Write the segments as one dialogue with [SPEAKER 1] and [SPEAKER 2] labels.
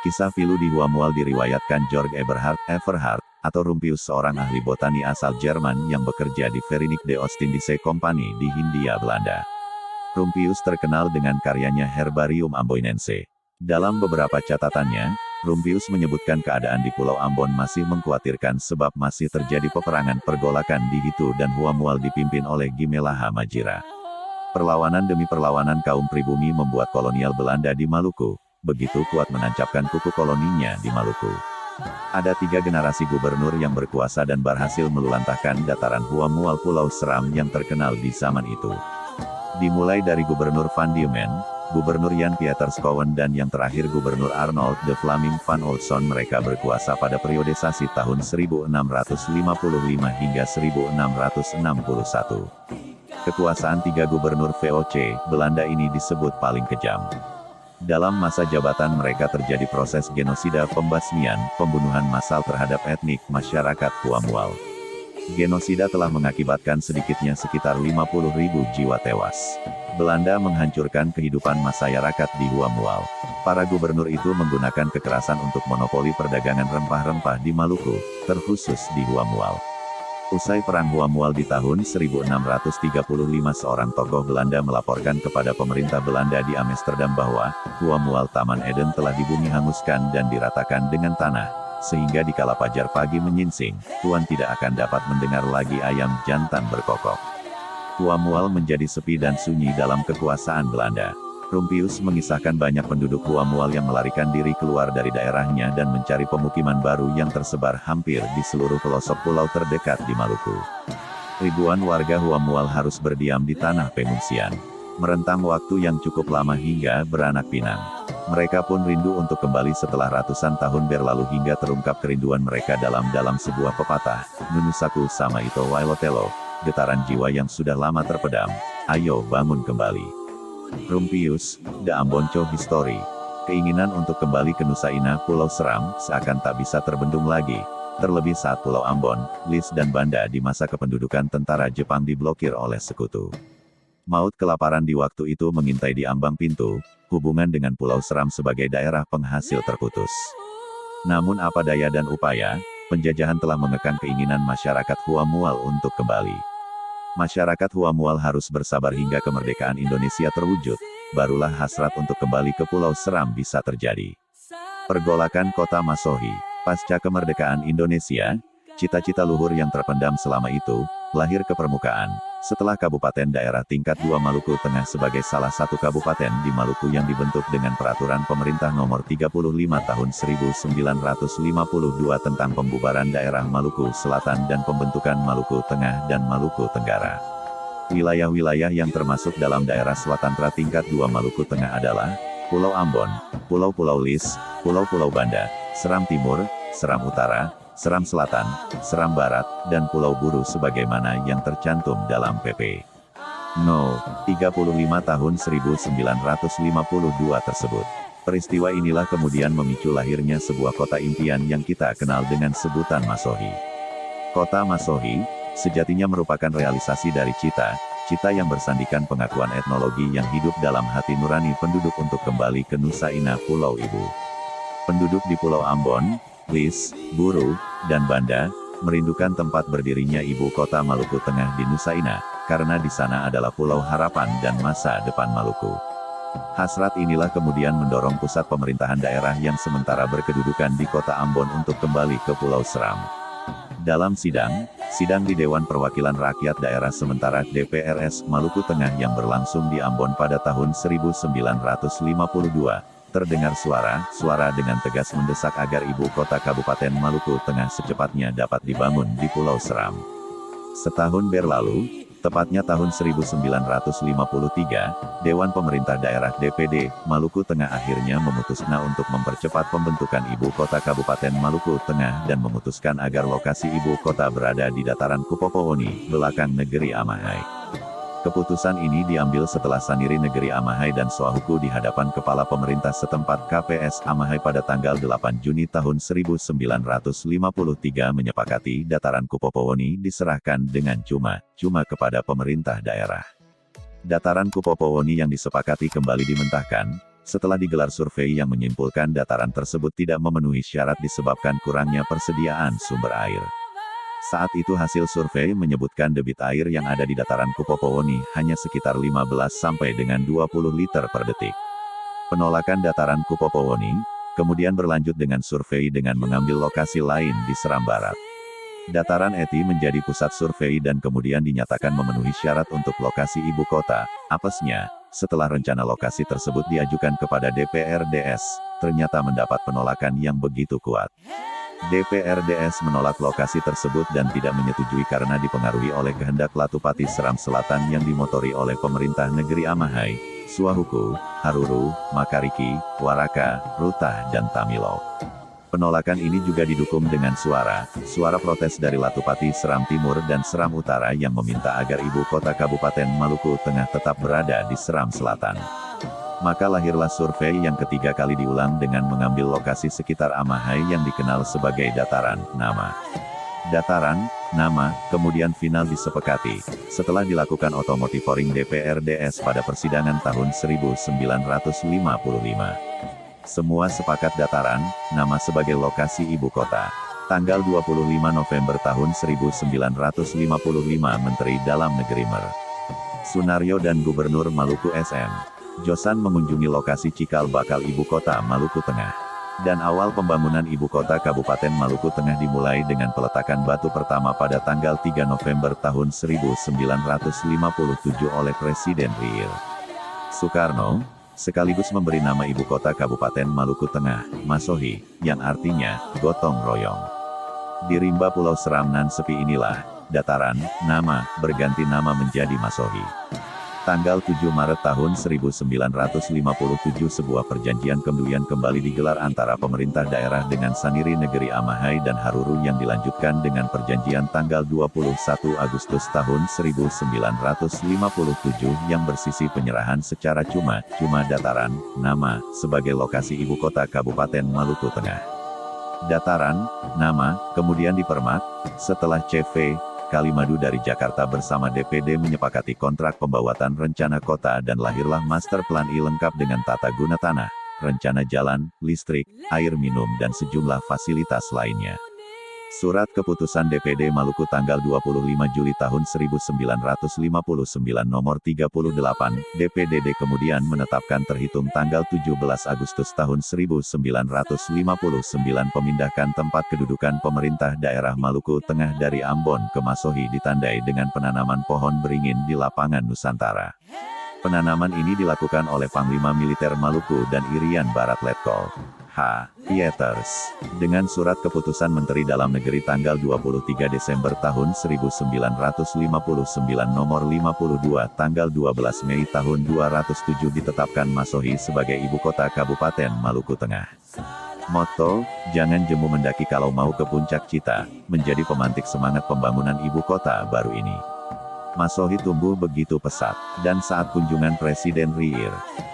[SPEAKER 1] Kisah pilu di Huamual diriwayatkan Georg Eberhard Everhard, atau Rumpius, seorang ahli botani asal Jerman yang bekerja di Verenigd de Ostindische Compagnie di Hindia Belanda. Rumpius terkenal dengan karyanya Herbarium Amboinense. Dalam beberapa catatannya, Rumpius menyebutkan keadaan di Pulau Ambon masih mengkhawatirkan sebab masih terjadi peperangan pergolakan di Hitu dan Huamual dipimpin oleh Gimelaha Majira. Perlawanan demi perlawanan kaum pribumi membuat kolonial Belanda di Maluku begitu kuat menancapkan kuku koloninya di Maluku. Ada 3 generasi gubernur yang berkuasa dan berhasil meluluhlantahkan dataran Huamual Pulau Seram yang terkenal di zaman itu. Dimulai dari Gubernur Van Diemen, Gubernur Jan Pieters Cowen dan yang terakhir Gubernur Arnold de Vlaming van Olson, mereka berkuasa pada periodisasi tahun 1655 hingga 1661. Kekuasaan 3 gubernur VOC Belanda ini disebut paling kejam. Dalam masa jabatan mereka terjadi proses genosida, pembasmian, pembunuhan massal terhadap etnik masyarakat Huamual. Genosida telah mengakibatkan sedikitnya sekitar 50.000 jiwa tewas. Belanda menghancurkan kehidupan masyarakat di Huamual. Para gubernur itu menggunakan kekerasan untuk monopoli perdagangan rempah-rempah di Maluku, terkhusus di Huamual. Usai Perang Huamual di tahun 1635, seorang tokoh Belanda melaporkan kepada pemerintah Belanda di Amsterdam bahwa Huamual Taman Eden telah dibumi hanguskan dan diratakan dengan tanah, sehingga dikala fajar pagi menyingsing, Tuan tidak akan dapat mendengar lagi ayam jantan berkokok. Huamual menjadi sepi dan sunyi dalam kekuasaan Belanda. Rumpius mengisahkan banyak penduduk Huamual yang melarikan diri keluar dari daerahnya dan mencari pemukiman baru yang tersebar hampir di seluruh pelosok pulau terdekat di Maluku. Ribuan warga Huamual harus berdiam di tanah pengungsian. Merentang waktu yang cukup lama hingga beranak pinang. Mereka pun rindu untuk kembali setelah ratusan tahun berlalu hingga terungkap kerinduan mereka dalam sebuah pepatah, Nunusaku sama Ito Wailotelo, getaran jiwa yang sudah lama terpedam, ayo bangun kembali. Rumpius, The Ambonco History. Keinginan untuk kembali ke Nusa Inah Pulau Seram seakan tak bisa terbendung lagi, terlebih saat Pulau Ambon, Lis dan Banda di masa kependudukan tentara Jepang diblokir oleh sekutu. Maut kelaparan di waktu itu mengintai di ambang pintu, hubungan dengan Pulau Seram sebagai daerah penghasil terputus. Namun apa daya dan upaya, penjajahan telah mengekang keinginan masyarakat Huamual untuk kembali. Masyarakat Huamual harus bersabar hingga kemerdekaan Indonesia terwujud, barulah hasrat untuk kembali ke Pulau Seram bisa terjadi. Pergolakan Kota Masohi. Pasca kemerdekaan Indonesia, cita-cita luhur yang terpendam selama itu, lahir ke permukaan, setelah Kabupaten Daerah Tingkat 2 Maluku Tengah sebagai salah satu kabupaten di Maluku yang dibentuk dengan Peraturan Pemerintah Nomor 35 Tahun 1952 tentang pembubaran daerah Maluku Selatan dan pembentukan Maluku Tengah dan Maluku Tenggara. Wilayah-wilayah yang termasuk dalam daerah Swatantara Tingkat 2 Maluku Tengah adalah Pulau Ambon, Pulau-Pulau Lis, Pulau-Pulau Banda, Seram Timur, Seram Utara, Seram Selatan, Seram Barat, dan Pulau Buru sebagaimana yang tercantum dalam PP No. 35 tahun 1952 tersebut. Peristiwa inilah kemudian memicu lahirnya sebuah kota impian yang kita kenal dengan sebutan Masohi. Kota Masohi, sejatinya merupakan realisasi dari cita yang bersandikan pengakuan etnologi yang hidup dalam hati nurani penduduk untuk kembali ke Nusa Inah Pulau Ibu. Penduduk di Pulau Ambon, Lis, Buru, dan Banda, merindukan tempat berdirinya ibu kota Maluku Tengah di Nusa Inah, karena di sana adalah Pulau Harapan dan masa depan Maluku. Hasrat inilah kemudian mendorong pusat pemerintahan daerah yang sementara berkedudukan di kota Ambon untuk kembali ke Pulau Seram. Dalam sidang di Dewan Perwakilan Rakyat Daerah Sementara DPRS Maluku Tengah yang berlangsung di Ambon pada tahun 1952, terdengar suara dengan tegas mendesak agar ibu kota Kabupaten Maluku Tengah secepatnya dapat dibangun di Pulau Seram. Setahun berlalu, tepatnya tahun 1953, Dewan Pemerintah Daerah DPD Maluku Tengah akhirnya memutuskan untuk mempercepat pembentukan ibu kota Kabupaten Maluku Tengah dan memutuskan agar lokasi ibu kota berada di dataran Kupopowoni, belakang negeri Amahai. Keputusan ini diambil setelah Saniri Negeri Amahai dan Swahuku di hadapan Kepala Pemerintah setempat KPS Amahai pada tanggal 8 Juni tahun 1953 menyepakati dataran Kupopowoni diserahkan dengan cuma kepada pemerintah daerah. Dataran Kupopowoni yang disepakati kembali dimentahkan, Setelah digelar survei yang menyimpulkan dataran tersebut tidak memenuhi syarat disebabkan kurangnya persediaan sumber air. Saat itu hasil survei menyebutkan debit air yang ada di dataran Kupopowoni hanya sekitar 15 sampai dengan 20 liter per detik. Penolakan dataran Kupopowoni kemudian berlanjut dengan survei dengan mengambil lokasi lain di Seram Barat. Dataran Eti menjadi pusat survei dan kemudian dinyatakan memenuhi syarat untuk lokasi ibu kota. Apesnya, setelah rencana lokasi tersebut diajukan kepada DPRDS, ternyata mendapat penolakan yang begitu kuat. DPRDS menolak lokasi tersebut dan tidak menyetujui karena dipengaruhi oleh kehendak Latupati Seram Selatan yang dimotori oleh pemerintah negeri Amahai, Suahuku, Haruru, Makariki, Waraka, Rutah dan Tamilo. Penolakan ini juga didukung dengan suara protes dari Latupati Seram Timur dan Seram Utara yang meminta agar ibu kota Kabupaten Maluku Tengah tetap berada di Seram Selatan. Maka lahirlah survei yang ketiga kali diulang dengan mengambil lokasi sekitar Amahai yang dikenal sebagai dataran nama. Dataran nama kemudian final disepakati setelah dilakukan otomotivoring DPRDS pada persidangan tahun 1955. Semua sepakat dataran nama sebagai lokasi ibu kota. Tanggal 25 November tahun 1955 Menteri Dalam Negeri Mer. Sunario dan Gubernur Maluku SM. Josan mengunjungi lokasi cikal bakal ibu kota Maluku Tengah. Dan awal pembangunan ibu kota Kabupaten Maluku Tengah dimulai dengan peletakan batu pertama pada tanggal 3 November tahun 1957 oleh Presiden RI Soekarno, sekaligus memberi nama ibu kota Kabupaten Maluku Tengah, Masohi, yang artinya, gotong royong. Di rimba Pulau Seram nan sepi inilah, dataran, nama, berganti nama menjadi Masohi. Tanggal 7 Maret tahun 1957 sebuah perjanjian kemudian kembali digelar antara pemerintah daerah dengan Saniri Negeri Amahai dan Haruru yang dilanjutkan dengan perjanjian tanggal 21 Agustus tahun 1957 yang bersisi penyerahan secara cuma dataran, nama, sebagai lokasi ibu kota Kabupaten Maluku Tengah. Dataran, nama, kemudian dipermak, setelah CV, Kalimadu dari Jakarta bersama DPD menyepakati kontrak pembuatan rencana kota dan lahirlah Master Plan I lengkap dengan tata guna tanah, rencana jalan, listrik, air minum dan sejumlah fasilitas lainnya. Surat Keputusan DPD Maluku tanggal 25 Juli tahun 1959 nomor 38, DPDD kemudian menetapkan terhitung tanggal 17 Agustus tahun 1959 pemindahkan tempat kedudukan pemerintah daerah Maluku Tengah dari Ambon ke Masohi ditandai dengan penanaman pohon beringin di lapangan Nusantara. Penanaman ini dilakukan oleh Panglima Militer Maluku dan Irian Barat Letkol H. Pieters, dengan surat keputusan Menteri Dalam Negeri tanggal 23 Desember tahun 1959 nomor 52 tanggal 12 Mei tahun 207 ditetapkan Masohi sebagai ibu kota Kabupaten Maluku Tengah. Motto, jangan jemu mendaki kalau mau ke puncak cita, menjadi pemantik semangat pembangunan ibu kota baru ini. Masohi tumbuh begitu pesat, dan saat kunjungan Presiden RI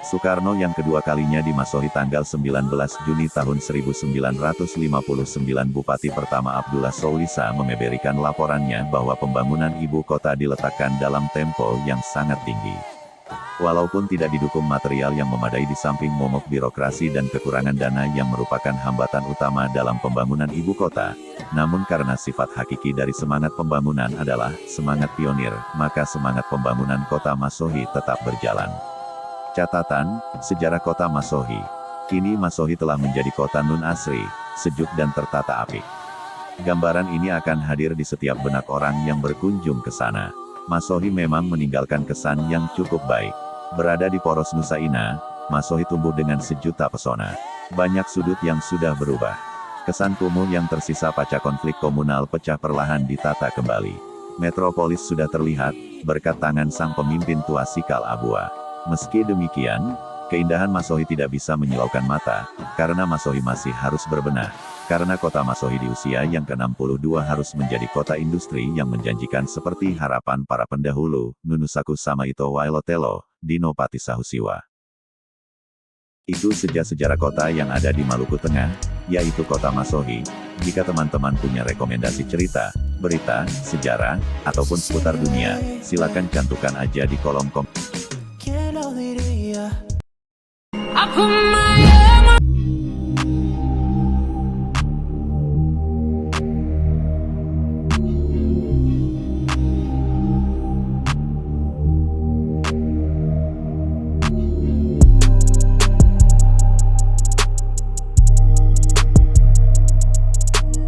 [SPEAKER 1] Soekarno yang kedua kalinya di Masohi tanggal 19 Juni tahun 1959 Bupati pertama Abdullah Soulisa memberikan laporannya bahwa pembangunan ibu kota diletakkan dalam tempo yang sangat tinggi. Walaupun tidak didukung material yang memadai di samping momok birokrasi dan kekurangan dana yang merupakan hambatan utama dalam pembangunan ibu kota, namun karena sifat hakiki dari semangat pembangunan adalah semangat pionir, maka semangat pembangunan kota Masohi tetap berjalan. Catatan, sejarah kota Masohi. Kini Masohi telah menjadi kota nun asri, sejuk dan tertata apik. Gambaran ini akan hadir di setiap benak orang yang berkunjung ke sana. Masohi memang meninggalkan kesan yang cukup baik. Berada di poros Nusa Ina, Masohi tumbuh dengan sejuta pesona. Banyak sudut yang sudah berubah. Kesan kumuh yang tersisa pasca konflik komunal pecah perlahan ditata kembali. Metropolis sudah terlihat, berkat tangan sang pemimpin tua Sikal Abua. Meski demikian, keindahan Masohi tidak bisa menyilaukan mata, karena Masohi masih harus berbenah. Karena kota Masohi di usia yang ke-62 harus menjadi kota industri yang menjanjikan seperti harapan para pendahulu, Nunusaku sama Ito Wailotelo, Dino Patisahusiwa. Itu sejarah kota yang ada di Maluku Tengah, yaitu kota Masohi. Jika teman-teman punya rekomendasi cerita, berita, sejarah, ataupun seputar dunia, silakan cantumkan aja di kolom komentar.
[SPEAKER 2] Aku